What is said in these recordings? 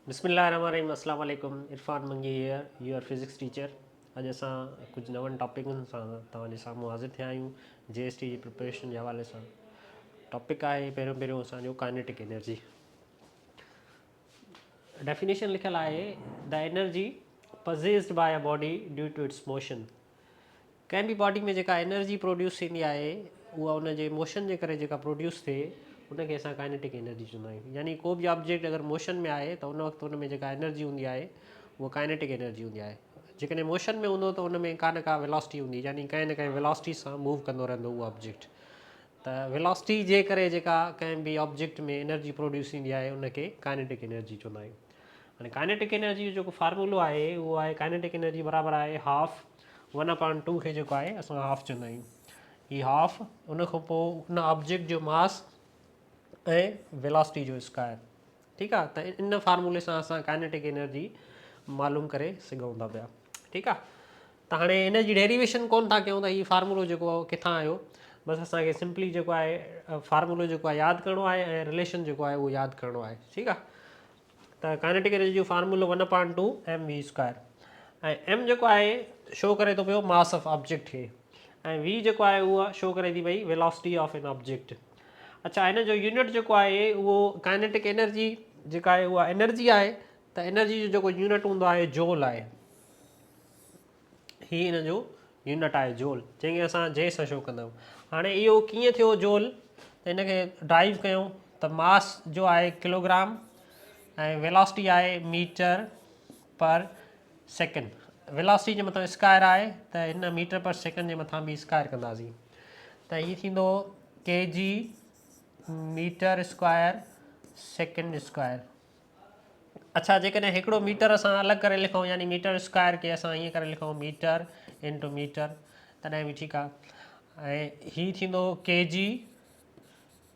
बिस्मिल्लाहिर्रहमानिर्रहीम अस्सलाम वालेकुम इरफान मंगी हियर यूर फिज़िक्स टीचर। अॼु असां कुझु नवनि टॉपिकनि सां तव्हांजे साम्हूं हाज़िर थिया आहियूं जीएसटी जी प्रिपरेशन जे हवाले सां। टॉपिक आहे पहिरियों असांजो काइनेटिक एनर्जी। डेफिनेशन लिखियलु आहे the energy possessed by a body due to its motion. कंहिं बि बॉडी में जेका एनर्जी प्रोड्यूस थींदी आहे उहा उन जे मोशन जे करे जेका प्रोड्यूस थिए उनखे असां काइनेटिक एनर्जी चवंदा आहियूं। यानी को बि ऑब्जेक्ट अगरि मोशन में आहे त उन वक़्तु उन में जेका एनर्जी हूंदी आहे उहा काइनेटिक एनर्जी हूंदी आहे। जेकॾहिं मोशन में हूंदो त उन में का न का वेलोसिटी हूंदी, यानी कंहिं न कंहिं वेलोसिटी सां मूव कंदो रहंदो उहो ऑब्जेक्ट। त वेलोसिटी जे करे जेका कंहिं बि ऑब्जेक्ट में एनर्जी प्रोड्यूस थींदी आहे उनखे काइनेटिक एनर्जी चवंदा आहियूं। हाणे काइनेटिक एनर्जी जो जेको फार्मूलो आहे उहो आहे काइनेटिक एनर्जी बराबरि आहे हाफ 1/2 खे जेको आहे असां हाफ चवंदा आहियूं। ही हाफ उन खां पोइ उन ऑब्जेक्ट जो मास ऐं वेलोसिटी जो स्क्वायर। ठीकु आहे, त इन फार्मूले सां असां काइनेटिक एनर्जी मालूम करे सघूं था पिया। ठीकु आहे, त हाणे इन जी डेरिवेशन कोन था कयूं त हीउ फार्मूलो जेको आहे किथां आयो। बसि असांखे सिंपली जेको आहे फार्मूलो जेको आहे यादि करिणो आहे ऐं रिलेशन जेको आहे उहो यादि करिणो आहे। ठीकु आहे, त काइनेटिक एनर्जी जो फार्मूलो 1/2 mv²। ऐं एम जेको आहे शो करे थो पियो मास ऑफ ऑब्जेक्ट खे, ऐं वी जेको आहे उहा शो करे थी पई वेलोसिटी ऑफ एन ऑब्जेक्ट। अच्छा, हिन जो यूनिट जेको आहे उहो काइनेटिक एनर्जी जेका आहे उहा एनर्जी आहे, त एनर्जी जो जेको यूनिट हूंदो आहे जोल आहे। ही हिन जो यूनिट आहे जोल, जंहिंखे असां जे सां शो कंदा आहियूं। हाणे इहो कीअं थियो जोल, त हिनखे ड्राइव कयूं त मास जो आहे किलोग्राम ऐं वेलोसिटी आहे मीटर पर सेकेंड। वेलोसिटी जे मथां स्क्वायर आहे त हिन मीटर पर सेकेंड जे मथां बि स्क्वायर कंदासीं त हीअ थींदो kg metre square second square. अच्छा, जेकॾहिं हिकिड़ो मीटर असां अलॻि करे लिखूं, यानी मीटर स्क्वायर खे असां ईअं करे लिखूं मीटर इंटू मीटर, तॾहिं बि ठीकु आहे। ऐं हीअ थींदो kg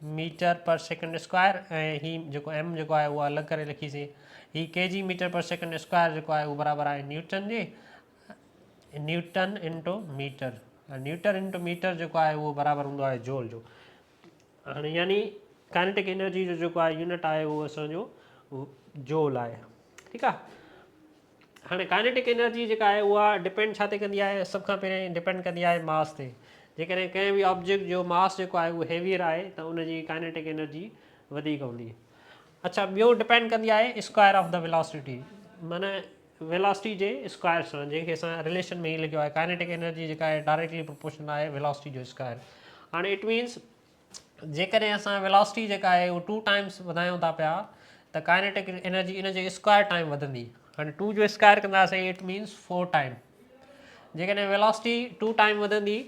मीटर पर सेकेंड स्क्वायर, ऐं हीअ जेको एम जेको आहे उहो अलॻि करे लिखीसीं। हीअ kg मीटर पर सेकेंड स्क्वायर जेको आहे उहो बराबरि आहे न्यूटन जे, newton into metre. Newton into metre जेको आहे उहो बराबरि हूंदो आहे जोल जो। हाणे यानी काइनेटिक एनर्जी जो जेको आहे यूनिट आहे उहो असांजो जोल आहे। ठीकु आहे, हाणे काइनेटिक एनर्जी जेका आहे उहा डिपेंड छा ते कंदी आहे, सभ खां पहिरियों डिपेंड कंदी आहे मास ते। जेकॾहिं कंहिं बि ऑब्जेक्ट जो मास जेको आहे उहो हेवियर आहे त उनजी काइनेटिक एनर्जी वधीक हूंदी। अच्छा, ॿियो डिपेंड कंदी आहे स्क्वायर ऑफ द वेलोसिटी, माना वेलोसिटी जे स्क्वायर सां, जंहिंखे असां रिलेशन में ई लिखियो आहे काइनेटिक एनर्जी जेका आहे डायरेक्टली प्रोपोर्शनल आहे वेलोसिटी जो स्क्वायर। हाणे इट मीन्स जेकॾहिं असां वेलोसिटी जेका आहे उहो 2 टाइम्स वधायूं था पिया त kinetic energy in J square time वधंदी। हाणे 2 जो स्क्वायर कंदासीं इट मीन्स 4 टाइम। जेकॾहिं वेलोसिटी 2 टाइम वधंदी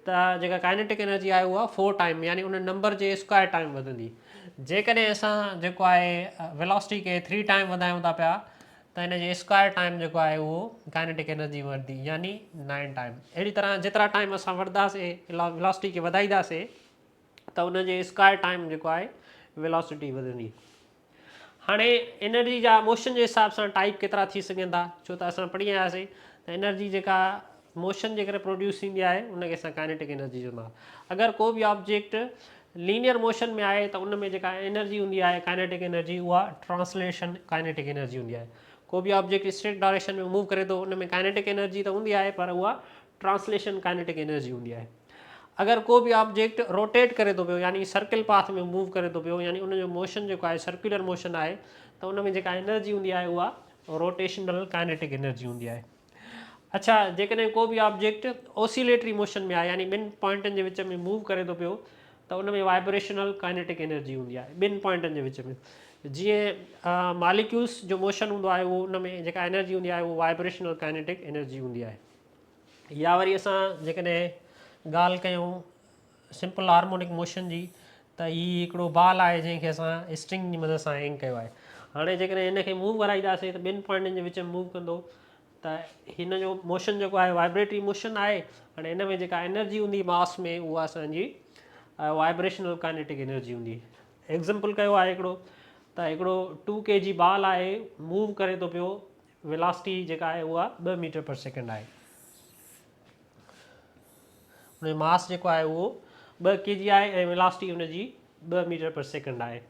त जेका काइनेटिक एनर्जी आहे उहा 4 टाइम, यानी उन नंबर जे स्क्वायर टाइम वधंदी। जेकॾहिं असां जेको आहे वेलोसिटी खे 3 टाइम वधायूं था पिया त हिन जे स्क्वायर टाइम जेको आहे उहो काइनेटिक एनर्जी वधंदी, यानी 9 टाइम। अहिड़ी तरह जेतिरा टाइम असां वधंदासीं वेलोसिटी खे वधाईंदासीं त उन जे स्क्वायर टाइम जेको आहे वेलोसिटी वधंदी। हाणे एनर्जी जा मोशन जे हिसाब सां टाइप केतिरा थी सघनि था, छो त असां पढ़ी आयासीं त एनर्जी जेका मोशन जे करे प्रोड्यूस थींदी आहे उनखे असां काइनेटिक एनर्जी चवंदा। अगरि को बि ऑब्जेक्ट लीनियर मोशन में आहे त उन में जेका एनर्जी हूंदी आहे काइनेटिक एनर्जी उहा ट्रांसलेशन काइनेटिक एनर्जी हूंदी आहे। को बि ऑब्जेक्ट स्ट्रेट डायरेक्शन में मूव करे थो उन में काइनेटिक एनर्जी त हूंदी आहे, पर उहा ट्रांसलेशन काइनेटिक एनर्जी हूंदी आहे। अगरि को बि ऑब्जेक्ट रोटेट करे थो पियो, यानी सर्किल पाथ में मूव करे थो पियो, यानी उनजो मोशन जेको आहे सर्कुलर मोशन आहे, त उन में जेका एनर्जी हूंदी आहे उहा रोटेशनल काइनेटिक एनर्जी हूंदी आहे। अच्छा, जेकॾहिं को बि ऑब्जेक्ट ऑसिलेटरी मोशन में आहे, यानी ॿिनि पॉइंटनि जे विच में मूव करे थो पियो, त उन में वाइब्रेशनल काइनेटिक एनर्जी हूंदी आहे ॿिनि पॉइंटनि जे विच में। जीअं मालिक्यूल्स जो मोशन हूंदो आहे उहो उन में जेका एनर्जी हूंदी आहे उहो वाइब्रेशनल काइनेटिक एनर्जी हूंदी आहे। या वरी असां जेकॾहिं ॻाल्हि कयूं सिंपल हार्मोनिक मोशन जी, त हीअ हिकिड़ो बॉल आहे जंहिंखे असां स्ट्रिंग जी मदद सां हैंग कयो आहे। हाणे जेकॾहिं हिनखे मूव कराईंदासीं त ॿिनि पॉइंटनि जे विच में मूव कंदो, त हिन जो मोशन जेको आहे वाइब्रेटरी मोशन आहे। हाणे हिन में जेका एनर्जी हूंदी मास में उहा असांजी वाइब्रेशनल काइनेटिक एनर्जी हूंदी। एग्ज़ाम्पल कयो आहे हिकिड़ो, त हिकिड़ो 2 kg बॉल आहे, मूव करे थो पियो, वेलोसिटी जेका आहे उहा 2 मीटर पर सेकेंड आहे। उन मास जेको आहे उहो 2 kg आहे ऐं वेलोसिटी हुनजी 2 मीटर पर सेकेंड आहे।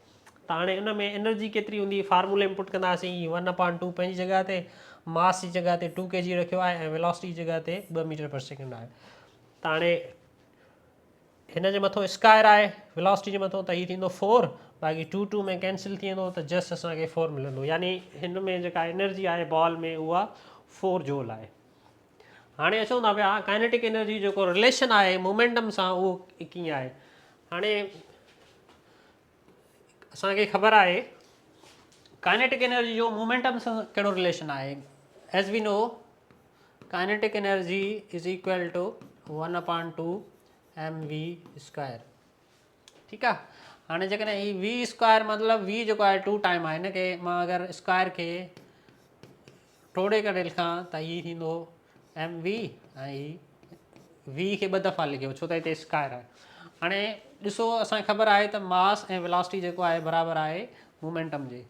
त हाणे उन में एनर्जी केतिरी हूंदी, फार्मूले में पुट कंदासीं 1/2 पंहिंजी जॻह ते, मास जी जॻह ते 2 kg रखियो आहे ऐं वेलोसिटी जी जॻह ते 2 मीटर पर सेकेंड आहे। त हाणे हिन जे मथां स्क्वायर आहे, वेलोसिटी जे मथां, त हीउ थींदो 4, बाक़ी 2 में कैंसिल थी वेंदो, त जस्ट असांखे 4 मिलंदो, यानी हिन में जेका एनर्जी आहे बॉल में उहा 4 जूल आहे। हाणे अचूं था पिया काइनेटिक एनर्जी जेको रिलेशन आहे मोमेंटम सां उहो कीअं आहे। हाणे असांखे ख़बर आहे काइनेटिक एनर्जी जो मोमेंटम सां कहिड़ो रिलेशन आहे। As we know kinetic energy is equal to 1/2 mv²। ठीकु आहे। हाणे जेकॾहिं ही v² मतिलबु v जेको आहे 2 टाइम आहे, हिन खे मां अगरि स्क्वायर खे टोड़े करे लिखां त हीउ थींदो mv ऐं ही v खे 2 दफ़ा लिखियो छो त हिते स्क्वायर आहे। हाणे ॾिसो असांखे ख़बर आहे त मास ऐं वेलोसिटी जेको आहे बराबरि आहे मोमेंटम जे,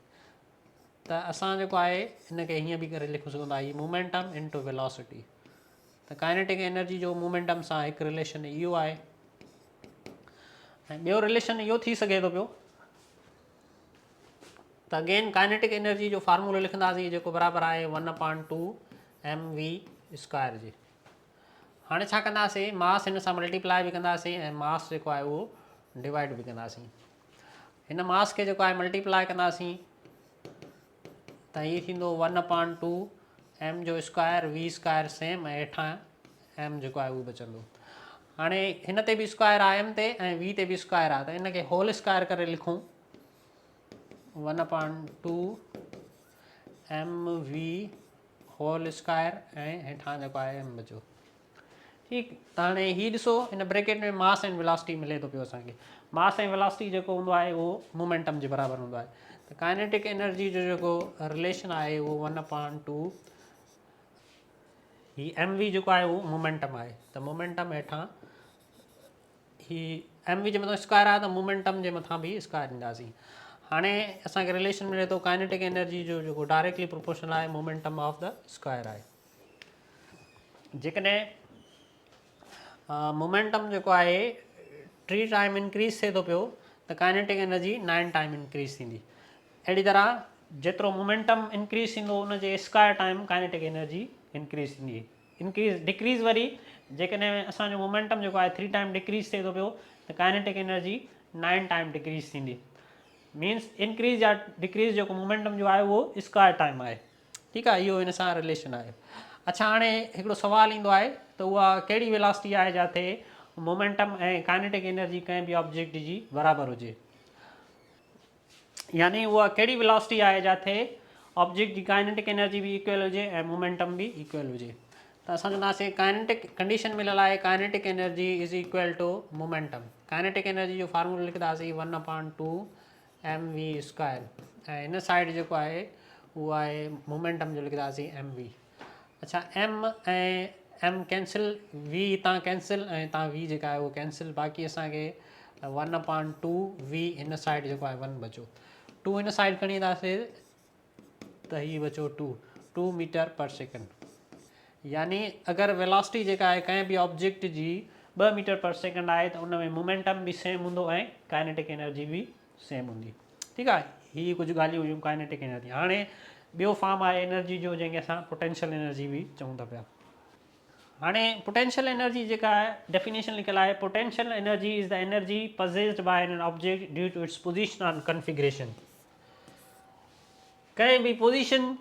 त असां जेको आहे हिनखे हीअं बि करे लिखी सघूं था, हीउ मोमेंटम इंटू वेलोसिटी। त काइनेटिक एनर्जी जो मोमेंटम सां हिकु रिलेशन इहो आहे। ऐं ॿियो रिलेशन इहो थी सघे थो पियो त अगेन काइनेटिक एनर्जी जो फार्मूलो लिखंदासीं जेको बराबरि आहे 1/2 mv² जे। हाणे छा कंदासीं, मास हिन सां मल्टीप्लाई बि कंदासीं ऐं मास जेको आहे उहो डिवाइड बि कंदासीं। हिन मास खे जेको आहे मल्टीप्लाई कंदासीं त हीअ थींदो 1/2 m जो स्क्वायर v² सेम ऐं हेठां m जेको आहे उहो बचंदो। हाणे हिन ते बि स्क्वायर आहे m ते ऐं v ते बि स्क्वायर आहे, त हिनखे होल स्क्वायर करे लिखूं 1/2 mv होल स्क्वायर ऐं हेठां जेको आहे m बचो। ठीकु, त हाणे हीउ ॾिसो हिन ब्रैकेट में मास ऐं वेलोसिटी मिले थो पियो असांखे। मास ऐं वेलोसिटी जेको हूंदो आहे उहो मोमेंटम जे बराबरि हूंदो आहे। त काइनेटिक एनर्जी जो जेको रिलेशन आहे उहो 1/2 ही mv जेको आहे उहो मोमेंटम आहे। त मोमेंटम हेठां ही mv जे मथां स्क्वायर आहे त मोमेंटम जे मथां बि स्क्वायर ॾींदासीं। हाणे असांखे रिलेशन मिले थो काइनेटिक एनर्जी जो जेको डायरेक्टली प्रोपोर्शनल आहे मोमेंटम ऑफ द स्क्वायर आहे। जेकॾहिं मोमेंटम जेको आहे 3 टाइम इंक्रीज़ थिए थो पियो त काइनेटिक एनर्जी 9 टाइम इंक्रीज़ थींदी। अहिड़ी तरह जेतिरो मोमेंटम इंक्रीज़ थींदो उनजे square time kinetic energy increase थींदी। इंक्रीज़ डिक्रीज़ वरी जेकॾहिं असांजो मोमेंटम जेको आहे 3 टाइम डिक्रीज़ थिए थो पियो त काइनेटिक एनर्जी 9 टाइम डिक्रीज़ थींदी। मीन्स इंक्रीज़ या डिक्रीज़ जेको मोमेंटम जो आहे उहो स्क्वायर टाइम आहे। ठीकु आहे, इहो हिन सां रिलेशन आहे। अच्छा, हाणे हिकिड़ो सुवालु ईंदो आहे त उहा कहिड़ी वेलोसिटी आहे जिथे मोमेंटम ऐं काइनेटिक एनर्जी कंहिं बि ऑब्जेक्ट जी बराबरि हुजे, यानी उहा कहिड़ी वेलोसिटी आहे जिथे ऑब्जेक्ट जी काइनेटिक एनर्जी बि इक्वल हुजे ऐं मोमेंटम बि इक्वल हुजे। त असां चवंदासीं काइनेटिक कंडीशन मिलियल आहे kinetic energy is equal to momentum. Kinetic energy जो फार्मूलो लिखंदासीं 1/2 mv² ऐं हिन साइड जेको आहे उहो आहे मोमेंटम जो लिखंदासीं mv। अच्छा, m ऐं m कैंसिल, v हितां कैंसिल ऐं हितां v जेका आहे उहो कैंसिल, बाक़ी असांखे 1/2 v हिन साइड जेको आहे 1 बचो, 2 हिन साइड खणी ईंदासीं त हीउ बचो 2 मीटर पर सेकेंड। यानी अगरि वेलोसिटी जेका आहे कंहिं बि ऑब्जेक्ट जी 2 मीटर पर सेकेंड आहे त उन में मोमेंटम बि सेम हूंदो ऐं काइनेटिक एनर्जी बि सेम हूंदी। ठीकु आहे, हीअ कुझु ॻाल्हियूं हुयूं काइनेटिक एनर्जी। हाणे ॿियो फॉर्म आहे एनर्जी जो जंहिंखे असां पोटेंशियल एनर्जी बि चऊं था पिया। हाणे पोटेंशियल एनर्जी जेका आहे डेफिनेशन लिखियल आहे, potential energy is the energy possessed by an object due to its position and configuration. कंहिं बि पोजीशन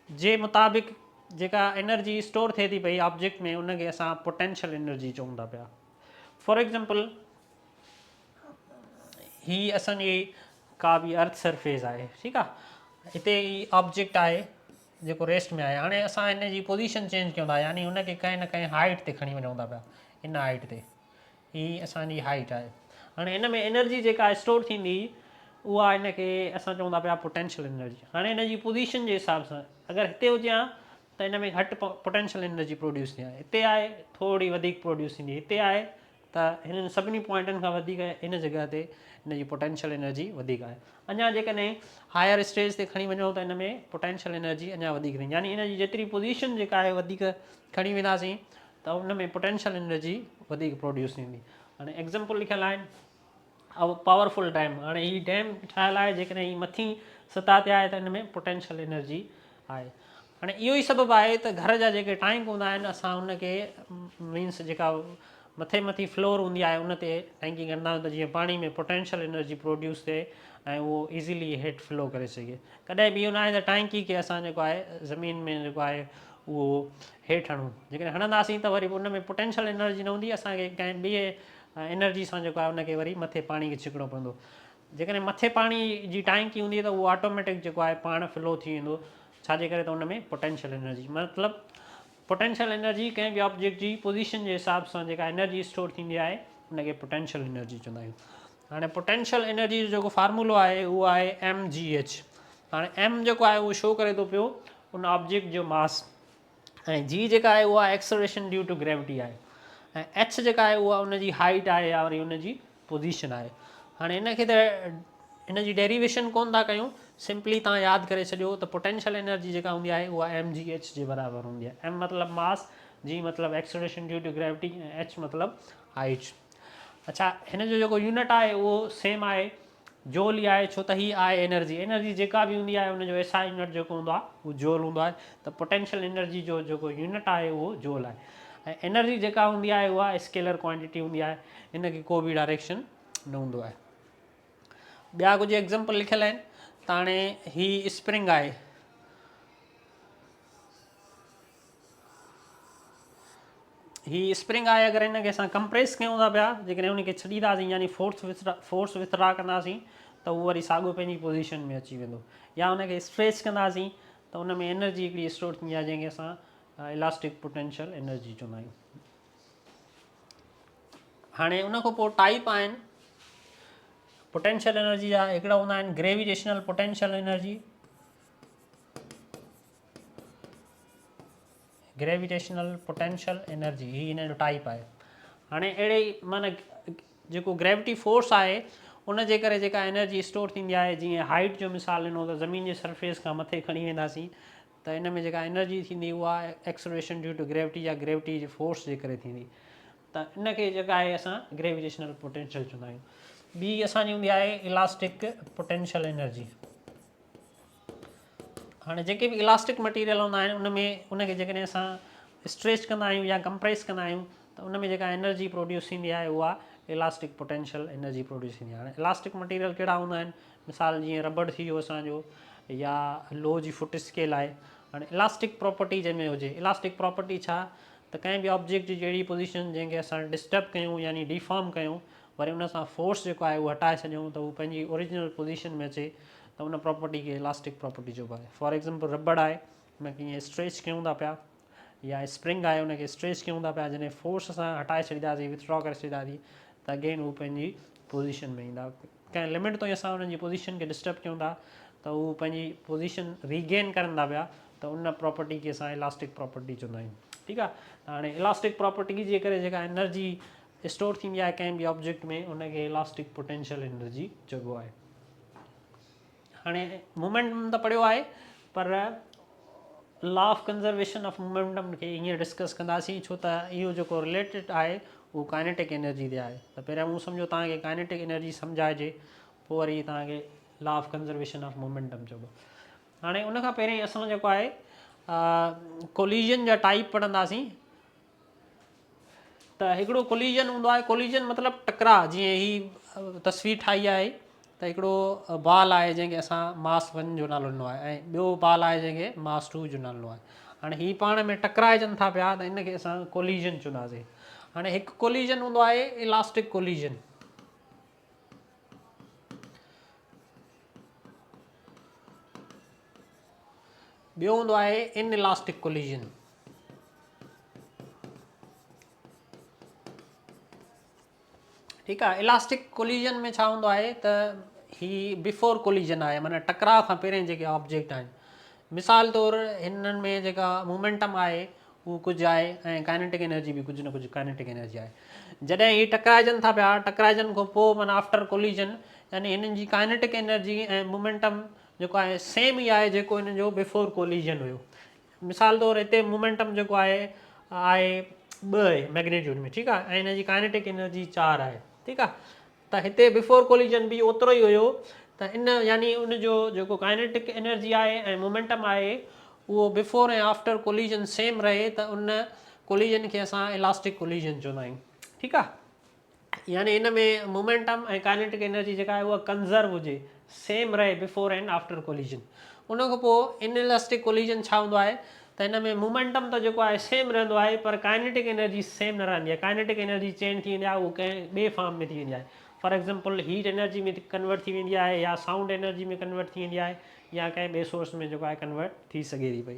जे मुताबिक़ जेका एनर्जी स्टोर थिए थी पई ऑब्जेक्ट में उनखे असां पोटेंशियल एनर्जी चऊं था पिया। फॉर एग्ज़ाम्पल ही असांजी का बि अर्थ सरफेस आहे, ठीकु आहे, हिते ही ऑब्जेक्ट आहे जेको रेस्ट में आहे। हाणे असां हिन जी पोजीशन चेंज कयूं था, यानी हुनखे कंहिं न कंहिं हाइट ते खणी वञूं था पिया, हिन हाइट ते, ही असांजी हाइट आहे। हाणे हिन में एनर्जी जेका स्टोर थींदी उहा हिनखे असां चऊं था पिया पोटेंशियल एनर्जी। हाणे हिन जी पोजीशन जे हिसाब सां अगरि हिते हुजे हा त हिन में घटि पोटेंशियल एनर्जी प्रोड्यूस थी आहे, हिते आहे थोरी वधीक प्रोड्यूस थींदी, हिते आहे त हिननि सभिनी पॉइंटनि खां वधीक हिन जॻह ते हिन जी पोटेंशियल एनर्जी वधीक आहे। अञा जेकॾहिं हायर स्टेज ते खणी वञूं त हिन में पोटेंशियल एनर्जी अञा वधीक थींदी, यानी हिन जी जेतिरी पोजीशन जेका आहे वधीक खणी वेंदासीं त हुन में पोटेंशियल एनर्जी वधीक प्रोड्यूस थींदी। हाणे एग्ज़ाम्पल लिखियलु आहिनि, पावरफुल डैम। हाणे ही डैम ठाहियल आहे, जेकॾहिं ही मथी सतह ते आहे त हिन में पोटेंशियल एनर्जी आहे। हाणे इहो ई सबबु आहे त घर जा जेके टैंक हूंदा आहिनि, असां उनखे मीन्स जेका मथे फ्लोर हूंदी आहे उन ते टैंकी कंदा आहियूं, त जीअं पाणी में पोटेंशियल एनर्जी प्रोड्यूस थिए ऐं उहो ईज़िली हेठि फ्लो करे सघे। कॾहिं बि इहो न आहे त टैंकी खे असां जेको आहे ज़मीन में जेको आहे उहो हेठि हणूं, जेकॾहिं हणंदासीं त वरी उन में पोटेंशियल एनर्जी न हूंदी, असांखे कंहिं ॿिए एनर्जी सां जेको आहे उनखे वरी मथे पाणी खे छिकिणो पवंदो। जेकॾहिं मथे पाणी जी टैंकी हूंदी त उहो ऑटोमेटिक जेको आहे पाण फ्लो थी वेंदो, छाजे करे त उन में पोटेंशियल एनर्जी मतिलबु पोटेंशियल एनर्जी कंहिं बि ऑब्जेक्ट जी पोजीशन जे हिसाब सां जेका एनर्जी स्टोर थींदी आहे उनखे पोटेंशियल एनर्जी चवंदा आहियूं। हाणे पोटेंशियल एनर्जी जो जेको फार्मूलो आहे उहो आहे mgh। हाणे m जेको आहे उहो शो करे थो पियो उन ऑब्जेक्ट जो मास, ऐं g जेका आहे उहा एक्सेलरेशन ड्यू टू ग्रेविटी आहे, ऐं h जेका आहे उहा उनजी हाइट आहे या वरी उनजी पोजीशन आहे। हाणे इनखे त इनजी डेरिवेशन कोन था कयूं, सिंपली तव्हां यादि करे छॾियो त पोटेंशियल एनर्जी जेका हूंदी आहे उहा mgh जे बराबरि हूंदी आहे। m मतिलबु मास, g मतिलबु एक्सेलरेशन ड्यू टू ग्रेविटी, ऐं h मतिलबु हाइट। अच्छा, हिन जो जेको यूनिट आहे उहो सेम आहे, जोल ई आहे, छो त ही आहे एनर्जी। एनर्जी जेका बि हूंदी आहे उनजो एसआई यूनिट जेको हूंदो आहे उहो जोल हूंदो आहे, त पोटेंशियल एनर्जी जो जेको यूनिट आहे उहो जोल आहे, ऐं एनर्जी जेका हूंदी आहे उहा स्केलर क्वांटिटी हूंदी आहे, हिनखे को बि डायरेक्शन न हूंदो आहे। ॿिया कुझु एग्ज़ाम्पल लिखियल आहिनि, त हाणे ही स्प्रिंग आहे, ही स्प्रिंग आहे, अगरि हिनखे असां कंप्रेस कयूं था पिया, जेकॾहिं उनखे छॾींदासीं यानी फोर्स विथड्रा कंदासीं त उहो वरी साॻियो पंहिंजी पोजीशन में अची वेंदो, या उनखे स्ट्रेच कंदासीं त उन में एनर्जी हिकिड़ी स्टोर थींदी आहे जंहिंखे असां इलास्टिक पोटेंशियल एनर्जी चवंदा आहियूं। हाणे उन खां पोइ टाइप आहिनि पोटेंशियल एनर्जी जा। हिकिड़ा हूंदा आहिनि gravitational potential energy, gravitational potential energy ही हिन जो टाइप आहे। हाणे अहिड़े ई माना जेको ग्रेविटी फोर्स आहे उन जे करे जेका एनर्जी स्टोर थींदी आहे, जीअं हाइट जो मिसाल ॾिनो त ज़मीन जे सरफेस खां मथे खणी वेंदासीं त इन में जेका एनर्जी थींदी उहा एक्सेलरेशन ड्यू टू ग्रेविटी या ग्रेविटी जे फोर्स जे करे थींदी, त इनखे जेका आहे असां ग्रेविटेशनल पोटेंशियल चवंदा आहियूं। ॿी असांजी हूंदी आहे इलास्टिक पोटेंशियल एनर्जी। हाणे जेके बि इलास्टिक मटीरियल हूंदा आहिनि उन में उनखे जेकॾहिं असां स्ट्रेच कंदा आहियूं या कंप्रेस कंदा आहियूं त उन में जेका एनर्जी प्रोड्यूस थींदी आहे उहा इलास्टिक पोटेंशियल एनर्जी प्रोड्यूस थींदी आहे। हाणे इलास्टिक मटीरियल कहिड़ा हूंदा आहिनि, मिसाल जीअं रबड़ थी वियो असांजो, या लो जी फुट स्केल आहे। हाणे इलास्टिक प्रॉपर्टी जंहिंमें हुजे, इलास्टिक प्रॉपर्टी छा, त कंहिं बि ऑब्जेक्ट जी जहिड़ी पोजीशन जंहिंखे असां डिस्टर्ब कयूं यानी डिफॉर्म कयूं, वरी उन सां फोर्स जेको आहे उहो हटाए छॾियूं त उहो पंहिंजी ओरिजिनल पोजीशन में अचे, त उन प्रॉपर्टी खे इलास्टिक प्रॉपर्टी चइबो आहे। फॉर एग्ज़ाम्पल रबड़ आहे, उनखे ईअं स्ट्रेच कयूं था पिया, या स्प्रिंग आहे उनखे स्ट्रेच कयूं था पिया, जॾहिं फोर्स सां हटाए छॾींदासीं, विथड्रॉ करे छॾींदासीं त अगेन उहो पंहिंजी पोजीशन में ईंदा। कंहिं लिमिट ताईं असां उन्हनि जी पोजीशन खे डिस्टर्ब कयूं था त उहो पंहिंजी पोजीशन रीगेन करनि था पिया, त उन प्रॉपर्टी खे असां इलास्टिक प्रॉपर्टी चवंदा आहियूं। ठीकु आहे, हाणे इलास्टिक प्रॉपर्टी जे करे जेका एनर्जी स्टोर थींदी आहे कंहिं बि ऑब्जेक्ट में उनखे इलास्टिक पोटेंशियल एनर्जी चइबो आहे। हाणे मोमेंटम त पढ़ियो आहे, पर law of conservation of momentum खे हीअं डिस्कस कंदासीं, छो त इहो जेको रिलेटेड आहे उहो काइनेटिक एनर्जी ते आहे। त पहिरियों मूं सम्झो तव्हांखे काइनेटिक एनर्जी सम्झाइजे, पोइ वरी तव्हांखे law of conservation of momentum चइबो। हाणे उनखां पहिरीं असां जेको आहे कोलिजन जा टाइप पढ़ंदासीं। त हिकिड़ो कोलिजन हूंदो आहे, कोलिजन मतिलबु टकराव। जीअं ही तस्वीर ठाही आहे त हिकिड़ो बाल आहे जंहिंखे असां मास 1 जो नालो ॾिनो आहे, ऐं ॿियो बाल आहे जंहिंखे मास 2 जो नालो ॾिनो आहे। हाणे ही पाण में टकराइजनि था पिया त इनखे असां कोलिजन चवंदासीं। हाणे हिकु कोलिजन हूंदो आहे इलास्टिक कोलिजन, ॿियो हूंदो आहे इन इलास्टिक कोलिजन। ठीकु आहे, इलास्टिक कोलिजन में छा हूंदो आहे त ही बिफोर कोलिजन आहे, माना टकराव खां पहिरें जेके ऑब्जेक्ट आहिनि। मिसाल तौरु हिननि में जेका मोमेंटम आहे उहो कुझु आहे, ऐं काइनेटिक एनर्जी बि कुझु न कुझु काइनेटिक एनर्जी आहे। जॾहिं ही टकराइजनि था पिया, टकराइजनि खां पोइ माना आफ्टर कोलिजन, यानी हिननि जी काइनेटिक एनर्जी ऐं मोमेंटम जेको आहे सेम ई आहे जेको हिन जो बिफोर कोलिजन हुयो। मिसाल तौरु हिते मोमेंटम जेको आहे 2 आहे मैग्नीट्यूड में, ठीकु आहे, ऐं हिन जी काइनेटिक एनर्जी 4 आहे। ठीकु आहे, त हिते बिफोर कोलिजन बि ओतिरो ई हुयो, त इन यानी उनजो जेको काइनेटिक एनर्जी आहे ऐं मोमेंटम आहे उहो बिफोर ऐं आफ्टर कोलिजन सेम रहे, त उन कोलिजन खे असां इलास्टिक कोलिजन चवंदा आहियूं। ठीकु आहे, यानी इन में मोमेंटम ऐं काइनेटिक एनर्जी जेका आहे उहा कंज़र्व हुजे, सेम रहे बिफोर एंड आफ्टर कोलिजन। उन खां पोइ इन इलास्टिक कोलिजन छा हूंदो आहे त इन में मोमेंटम त जेको आहे सेम रहंदो आहे, पर काइनेटिक एनर्जी सेम न रहंदी आहे। काइनेटिक एनर्जी चेंज थी वेंदी आहे, उहो कंहिं ॿिए फॉर्म में थी वेंदी आहे। फॉर एग्जांपल हीट एनर्जी में कन्वर्ट थी वेंदी आहे, या साउंड एनर्जी में कन्वर्ट थी वेंदी आहे, या कंहिं ॿिए सोर्स में जेको आहे कन्वर्ट थी सघे थी पई।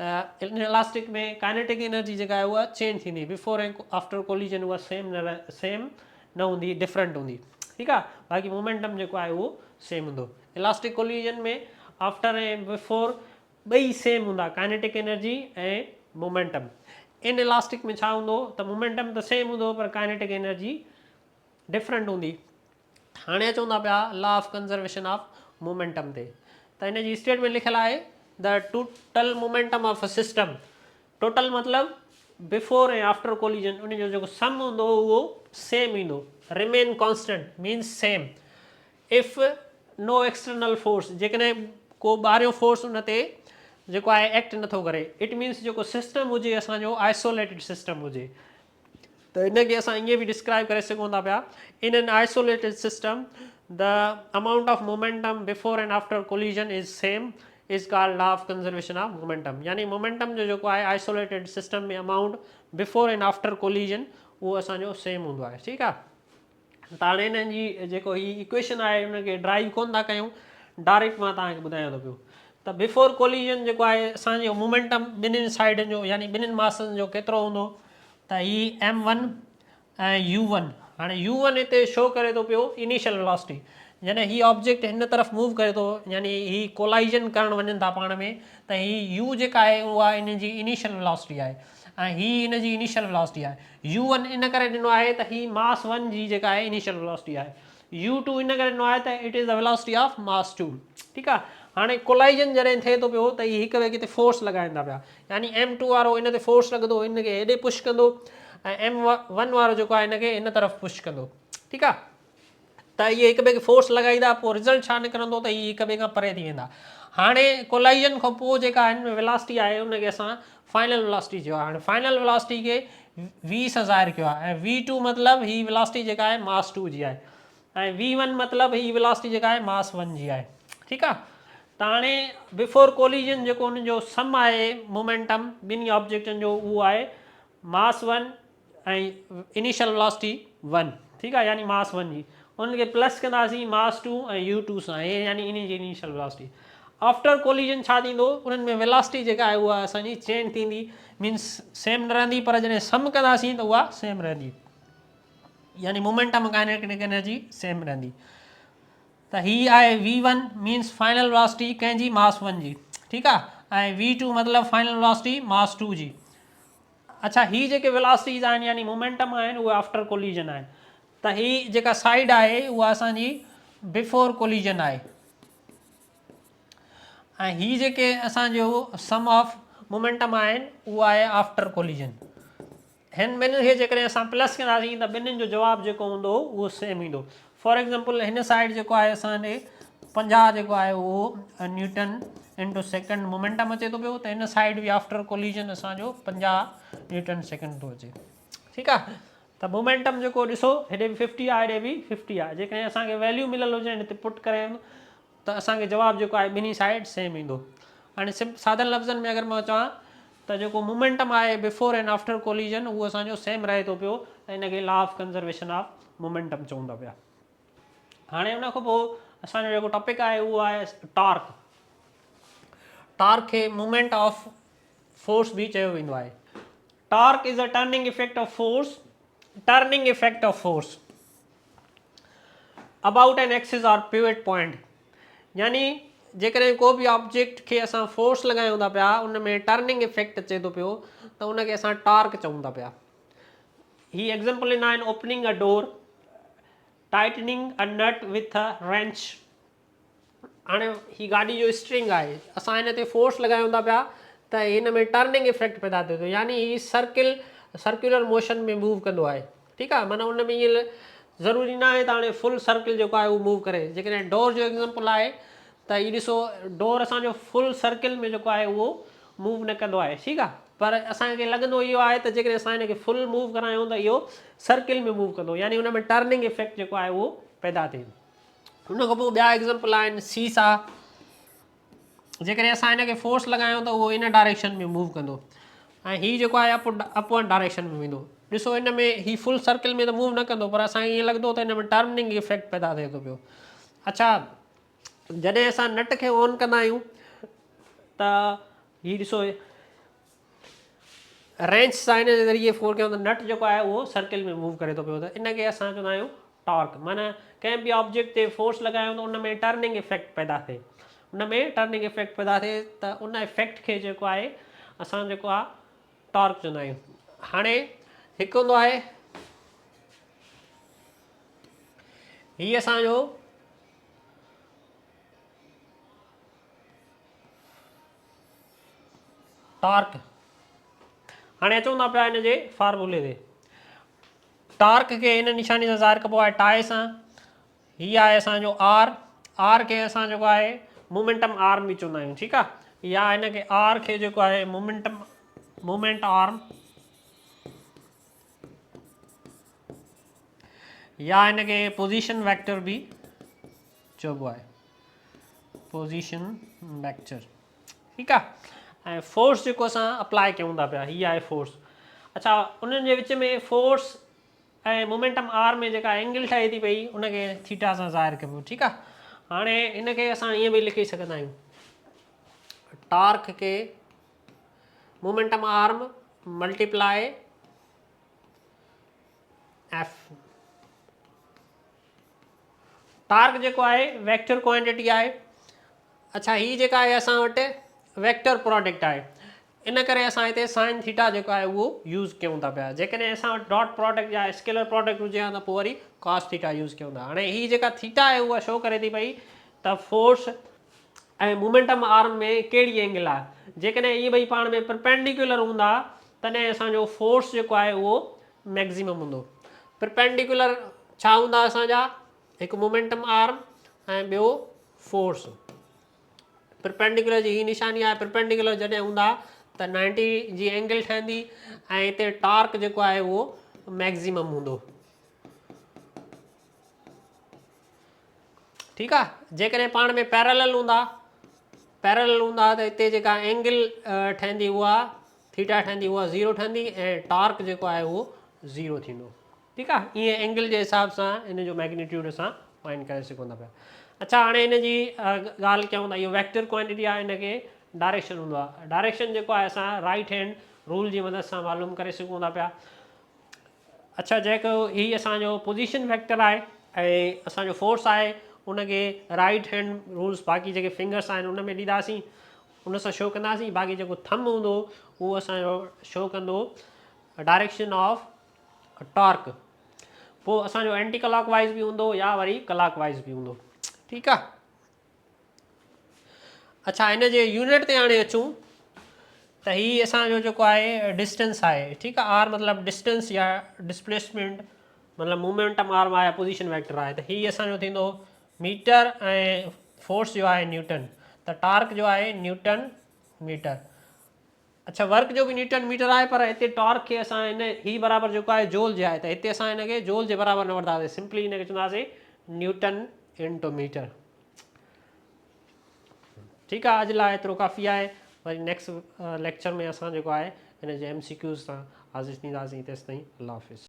त इन इलास्टिक में काइनेटिक एनर्जी जेका आहे उहा चेंज थींदी, बिफोर ऐं आफ्टर कोलिजन उहा सेम न हूंदी, डिफरेंट हूंदी। ठीकु आहे, बाक़ी मोमेंटम जेको आहे उहो सेम हूंदो। इलास्टिक कोलिजन में आफ्टर ऐं बिफोर ॿई सेम हूंदा, काइनेटिक एनर्जी ऐं मोमेंटम। इन इलास्टिक में छा हूंदो त मोमेंटम त सेम हूंदो, पर काइनेटिक एनर्जी डिफरेंट हूंदी। हाणे चवंदा पिया law of conservation of momentum ते, त इन जी स्टेटमेंट लिखियल आहे the total momentum of a system. Total मतिलबु बिफोर ऐं आफ्टर कोलिजन उनजो जेको सम हूंदो उहो सेम ईंदो, remain constant means same if no external force, जेकॾहिं को ॿाहिरियों फोर्स उन ते जेको आहे एक्ट नथो करे। इट मीन्स जेको सिस्टम हुजे असांजो आइसोलेटेड सिस्टम हुजे, त इनखे असां ईअं बि डिस्क्राइब करे सघूं था पिया, in an isolated system the amount of momentum before and after collision is same is called law of conservation of momentum. यानी मोमेंटम जो जेको आहे आइसोलेटेड सिस्टम में amount before and after collision उहो असांजो सेम हूंदो आहे। ठीकु आहे, त हाणे हिननि जी जेको ही इक्वेशन आहे उनखे ड्राइव कोन था कयूं, डायरेक्ट मां तव्हांखे ॿुधायां थो पियो। त बिफोर कोलिजन जेको आहे असांजो मोमेंटम ॿिन्हिनि साइडनि जो यानी ॿिन्हिनि मासनि जो केतिरो हूंदो, त ही m1 ऐं u1। हाणे u1 हिते शो करे थो पियो इनिशियल वेलोसिटी, जॾहिं ही ऑब्जेक्ट हिन तरफ़ मूव करे थो, यानी ही कोलाइजन करणु वञनि था पाण में, त ही u जेका आहे उहा इन जी इनिशियल वेलोसिटी आहे, ऐं ही इन जी इनिशियल वेलोसिटी आहे। u1 इन करे ॾिनो आहे त ही मास 1 जी जेका आहे इनिशियल वेलोसिटी आहे, u2 इन करे ॾिनो आहे त it is the velocity of mass 2। ठीकु आहे, हाणे कोलाइजन जॾहिं थिए थो पियो त ही हिक ॿिए खे फोर्स लॻाइनि था पिया, यानी m2 वारो इन ते फोर्स लॻंदो, इनखे हेॾे पुश कंदो, ऐं m1 वारो जेको आहे हिनखे इन तरफ़ पुश कंदो। ठीकु आहे, त इहे हिक ॿिए खे फोर्स लॻाईंदा, पोइ रिज़ल्ट छा निकिरंदो त इहे हिक ॿिए खां परे थी वेंदा। हाणे कोलाइजन खां पोइ जेका आहिनि वेलोसिटी आहे उनखे असां फाइनल वेलोसिटी चयो आहे। हाणे फाइनल वेलोसिटी खे 20,000 कयो आहे, ऐं v2 मतिलबु ही वेलोसिटी जेका आहे मास 2 जी आहे, ऐं v1 मतिलबु ही वेलोसिटी जेका आहे मास 1 जी आहे। ठीकु आहे, त हाणे बिफोर कोलिजन जेको उनजो सम आहे मोमेंटम ॿिन्ही ऑब्जेक्टनि जो उहो आहे मास 1 ऐं इनिशियल वेलोसिटी 1। ठीकु आहे, यानी मास 1 जी, उनखे प्लस कंदासीं मास 2 ऐं u2 सां, हे यानी इन जी इनिशियल वेलोसिटी। आफ्टर कोलिजन छा थींदो, उन्हनि में वेलोसिटी जेका आहे उहा असांजी चेंज थींदी, मीन्स सेम न रहंदी, पर जॾहिं सम कंदासीं त उहा सेम रहंदी, यानी मोमेंटम काइनेटिक एनर्जी सेम रहंदी। त ही आहे v1 मीन्स फाइनल वेलोसिटी कंहिंजी मास 1 जी। ठीकु आहे, ऐं v2 मतिलबु फाइनल वेलोसिटी मास 2 जी। अच्छा, ही जेके वेलोसिटीज़ आहिनि यानी मोमेंटम आहिनि उहे आफ्टर कोलिजन आहिनि, त ही जेका साइड आहे उहा असांजी बिफोर कोलिजन आहे, ऐं ही जेके असांजो सम ऑफ मोमेंटम आहिनि उहा आहे आफ्टर कोलिजन। हिन ॿिन्हिनि खे जेकॾहिं असां प्लस कंदासीं त ॿिन्हिनि जो जवाबु जेको हूंदो उहो सेम ईंदो। फॉर एग्ज़ाम्पल हिन साइड जेको आहे असांजे 50 जेको आहे उहो न्यूटन इंटू सेकेंड मोमेंटम अचे थो पियो, त हिन साइड बि आफ्टर कोलिजन असांजो 50 न्यूटन सेकेंड थो अचे। ठीकु आहे, त मोमेंटम जेको ॾिसो हेॾे बि 50 आहे, हेॾे बि 50 आहे, जेकॾहिं असांखे वैल्यू मिलियल हुजे हिते पुट करे त असांखे जवाबु जेको आहे ॿिन्ही साइड सेम ईंदो। हाणे सादनि लफ़्ज़नि में अगरि मां चवां त जेको मोमेंटम आहे बिफोर एंड आफ्टर कोलिजन उहो असांजो सेम रहे थो पियो, त हिनखे law of conservation of momentum चवूं था पिया। हाणे उन खां पोइ असांजो जेको टॉपिक आहे उहो आहे टॉर्क। टॉर्क खे मूवमेंट ऑफ फोर्स बि चयो वेंदो आहे। Torque is a turning effect of force, turning effect of force about an axis और पिवट पॉइंट, यानी जेकॾहिं को बि ऑब्जेक्ट खे असां फोर्स लॻायूं था पिया उन में टर्निंग इफेक्ट अचे थो पियो, त उनखे असां टॉर्क चऊं था पिया। ही एग्ज़ाम्पल ॾिना आहिनि opening a door, tightening a nut with a wrench. हाणे ही गाॾी जो स्ट्रिंग आहे, असां हिन ते फोर्स लॻायूं था पिया त हिन में टर्निंग इफेक्ट पैदा थिए थो, यानी ही सर्कुलर मोशन में मूव कंदो आहे। ठीकु आहे, माना उन में ईअं ज़रूरी न आहे त हाणे फुल सर्किल जेको आहे उहो मूव करे। जेकॾहिं डोर जो एग्ज़ाम्पल आहे त हीउ ॾिसो डोर असांजो फुल सर्किल में जेको आहे उहो मूव न कंदो आहे, ठीकु आहे। पर असांखे लॻंदो इहो आहे त जेकॾहिं असां हिनखे फुल मूव करायूं त इहो सर्किल में मूव कंदो, यानी हुन में टर्निंग इफेक्ट जेको आहे उहो पैदा थिए। हुन खां पोइ ॿिया एग्ज़ाम्पल आहिनि सीसा। जेकॾहिं असां हिनखे फोर्स लॻायूं त उहो इन डायरेक्शन में मूव कंदो ऐं हीउ जेको आहे अपवर्ड डायरेक्शन में वेंदो। ॾिसो हिन में हीउ फुल सर्किल में त मूव न कंदो, पर असांखे ईअं लॻंदो त हिन में टर्निंग इफेक्ट पैदा थिए थो पियो। अच्छा, जॾहिं असां नट खे ऑन कंदा आहियूं त हीउ ॾिसो रेंच सां हिन जे ज़रिए फोर कयूं त नट जेको आहे उहो सर्किल में मूव करे थो पियो, त इनखे असां चवंदा आहियूं टॉर्क। माना कंहिं बि ऑब्जेक्ट ते फोर्स लॻायूं त उन में टर्निंग इफेक्ट पैदा थिए, उन में टर्निंग इफेक्ट पैदा थिए त उन इफेक्ट खे जेको आहे असां जेको आहे टॉर्क चवंदा आहियूं। हाणे हिकु हूंदो आहे हीअ असांजो टॉर्क। हाणे अचूं था पिया हिन जे फार्मूले ते। टॉर्क खे हिन निशानी सां ज़ाहिर कबो आहे टाए सां। हीअ आहे असांजो आर। आर खे असां जेको आहे मोमेंटम आर्म बि चवंदा आहियूं, ठीकु आहे। या हिनखे आर खे जेको आहे मोमेंट आर्म, या हिनखे पोजीशन वेक्टर बि चइबो आहे, पोजीशन वेक्टर, ठीकु आहे। ऐं फोर्स जेको असां अप्लाई कयूं था पिया, हीअ आहे फोर्स। अच्छा, उन्हनि जे विच में फोर्स ऐं मोमेंटम आर में जेका एंगल ठहे थी पई उनखे थीटा सां ज़ाहिर कबो, ठीकु आहे। हाणे इनखे असां ईअं बि लिखी सघंदा आहियूं, टॉर्क खे momentum arm multiply F. Torque जेको आहे वेक्टर क्वांटिटी आहे। अच्छा, हीअ जेका आहे असां वटि वेक्टर प्रोडक्ट आहे, इन करे असां हिते साइन थीटा जेको आहे उहो यूज़ कयूं था पिया। जेकॾहिं असां वटि डॉट प्रोडक्ट या स्केलर प्रोडक्ट हुजे हा त पोइ वरी कॉस थीटा यूज़ कयूं था। हाणे हीअ जेका थीटा आहे उहा शो करे थी पई त फोर्स ऐं मोमेंटम आर्म में कहिड़ी एंगल आहे। जेकॾहिं इहे ॿई पाण में परपेंडिकुलर हूंदा तॾहिं असांजो फोर्स जेको आहे उहो मैक्सिमम हूंदो। परपेंडिकुलर छा हूंदा असांजा, हिकु मोमेंटम आर्म ऐं ॿियो फोर्स। परपेंडिकुलर जी ही निशानी आहे, परपेंडिकुलर जॾहिं हूंदा त 90 जी एंगल ठहंदी ऐं हिते टॉर्क जेको आहे उहो मैक्सिमम हूंदो, ठीकु आहे। जेकॾहिं पाण में पैरेलल हूंदा त हिते जेका एंगल ठहंदी उहा थीटा ठहंदी उहा 0 ठहंदी ऐं टॉर्क जेको आहे उहो 0 थींदो, ठीकु आहे। ईअं एंगल जे हिसाब सां इन जो मैग्नीट्यूड असां फाइंड करे सघूं था पिया। अच्छा, हाणे हिन जी ॻाल्हि कयूं था, इहो वेक्टर क्वांटिटी आहे, हिनखे डायरेक्शन हूंदो आहे। डायरेक्शन जेको आहे असां राइट हैंड रूल जी मदद सां मालूम करे सघूं था पिया। अच्छा, जेको हीअ असांजो पोजीशन वेक्टर आहे ऐं असांजो फोर्स आहे उनखे राइट हैंड रूल्स बाक़ी जेके फिंगर्स आहिनि उन में ॾींदासीं, उन सां शो कंदासीं। बाक़ी जेको थंब हूंदो उहो असांजो शो कंदो डायरेक्शन ऑफ टॉर्क। पोइ असांजो एंटी क्लॉक वाइज़ बि हूंदो या वरी क्लॉक वाइज़ बि हूंदो, ठीकु आहे। अच्छा, हिन जे यूनिट ते हाणे अचूं त हीअ असांजो जेको आहे डिस्टेंस आहे, ठीकु आहे। आर मतिलबु डिस्टेंस या डिस्प्लेसमेंट मतिलबु मोमेंटम आर्म आहे, पोजीशन वेक्टर आहे, त हीअ असांजो थींदो मीटर ऐं फोर्स जो आहे न्यूटन, त टॉर्क जो आहे न्यूटन मीटर। अच्छा, वर्क जो बि न्यूटन मीटर आहे, पर हिते टॉर्क खे असां हिन ही बराबरि जेको आहे जोल जे आहे, त हिते असां हिनखे जोल जे बराबरि न वठंदासीं, सिंपली हिनखे चवंदासीं न्यूटन इंटू मीटर, ठीकु आहे। अॼु लाइ एतिरो काफ़ी आहे। वरी नेक्स्ट लेक्चर में असां जेको आहे हिन जे MCQs सां हाज़िर थींदासीं। तेसिताईं अल्लाह हाफ़िज़।